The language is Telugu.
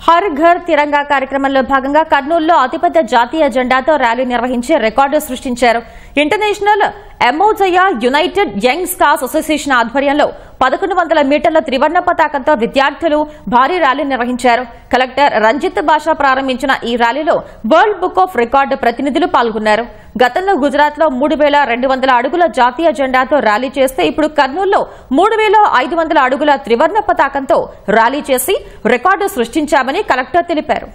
హర్ ఘర్ తిరంగా కార్యక్రమంలో భాగంగా కర్నూలులో అతిపెద్ద జాతీయ జెండాతో ర్యాలీ నిర్వహించి రికార్డు సృష్టించారు. ఇంటర్నేషనల్ ఎమోజయ యునైటెడ్ యంగ్ స్టార్స్ అసోసియేషన్ ఆధ్వర్యంలో 1100 మీటర్ల త్రివర్ణ పతాకంతో విద్యార్థులు భారీ ర్యాలీ నిర్వహించారు. కలెక్టర్ రంజిత్ బాషా ప్రారంభించిన ఈ ర్యాలీలో వరల్డ్ బుక్ ఆఫ్ రికార్డు ప్రతినిధులు పాల్గొన్నారు. గతంలో గుజరాత్లో 3200 అడుగుల జాతీయ జెండాతో ర్యాలీ చేస్తే ఇప్పుడు కర్నూలులో 3500 అడుగుల త్రివర్ణ పతాకంతో ర్యాలీ చేసి రికార్డు సృష్టించామని కలెక్టర్ తెలిపారు.